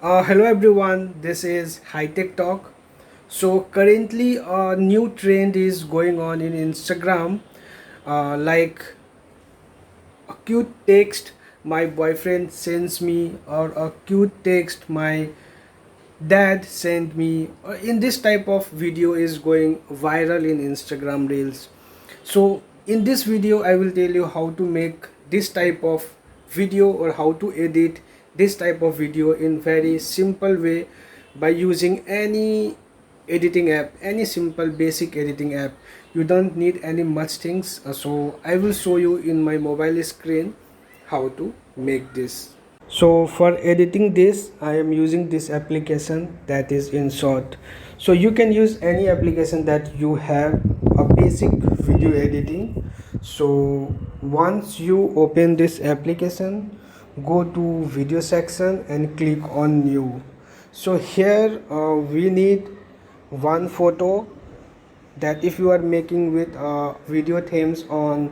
Hello everyone, this is Hitechtalk. So currently a new trend is going on in Instagram, like a cute text my boyfriend sends me, or a cute text my dad sent me. In this type of video is going viral in Instagram reels. So in this video I will tell you how to make this type of video, or how to edit this type of video in very simple way by using any editing app, any simple basic editing app. You don't need any much things. So I will show you in my mobile screen how to make this. So for editing this, I am using this application, that is in short. So you can use any application that you have a basic video editing. So once you open this application, go to video section and click on new. So here we need one photo, that if you are making with video themes on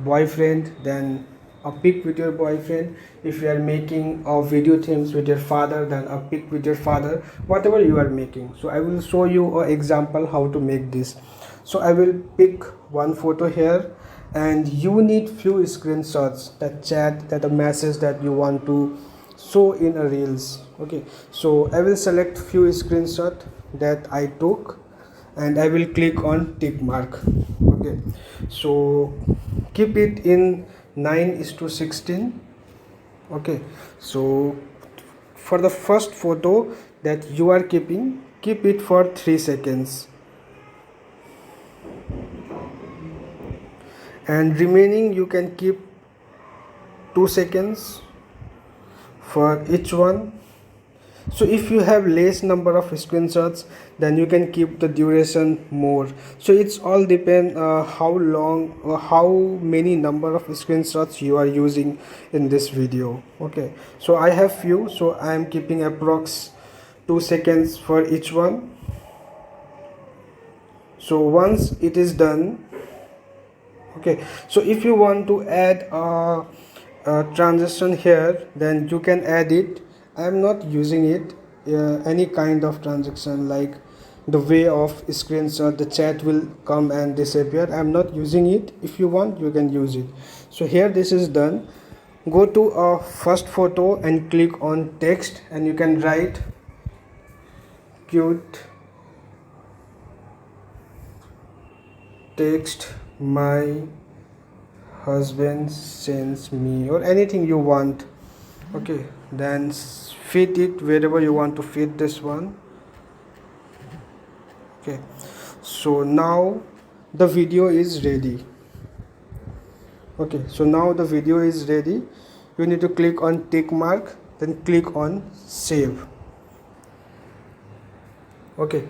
boyfriend, then a pic with your boyfriend. If you are making video themes with your father, then a pic with your father, whatever you are making. So I will show you an example how to make this. So I will pick one photo here, and you need few screenshots, that chat, that a message that you want to show in a reels. Okay, so I will select few screenshot that I took, and I will click on tick mark. Okay, so keep it in 9:16. Okay, so for the first photo that you are keeping, keep it for 3 seconds, and remaining you can keep 2 seconds for each one. So if you have less number of screenshots, then you can keep the duration more. So it's all depend how long or how many number of screenshots you are using in this video. Okay, so I have few, so I am keeping approx 2 seconds for each one. So once it is done, okay, so if you want to add a transition here, then you can add it. I am not using it, any kind of transaction like the way of screenshot, the chat will come and disappear. I am not using it. If you want, you can use it. So here this is done. Go to a first photo and click on text, and you can write cute text my husband sends me, or anything you want. Okay, then fit it wherever you want to fit this one. Okay, so now the video is ready. Okay, so now the video is ready. You need to click on tick mark, then click on save. Okay,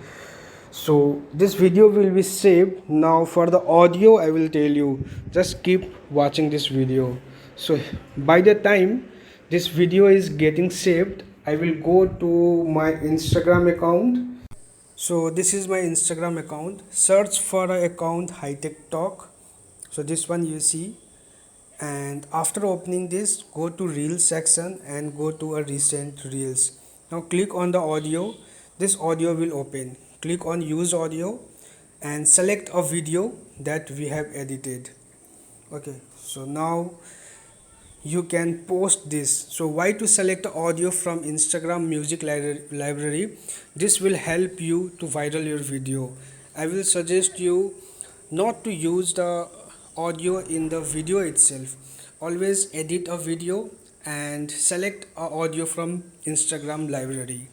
so this video will be saved. Now for the audio, I will tell you, just keep watching this video. So by the time this video is getting saved, I will go to my Instagram account. So this is my Instagram account. Search for a account Hitechtalk. So this one you see, and after opening this, go to Reels section and go to a recent Reels. Now click on the audio. This audio will open. Click on use audio and select a video that we have edited. Okay, so now you can post this. So why to select audio from Instagram music library? This will help you to viral your video. I will suggest you not to use the audio in the video itself. Always edit a video and select a audio from Instagram library.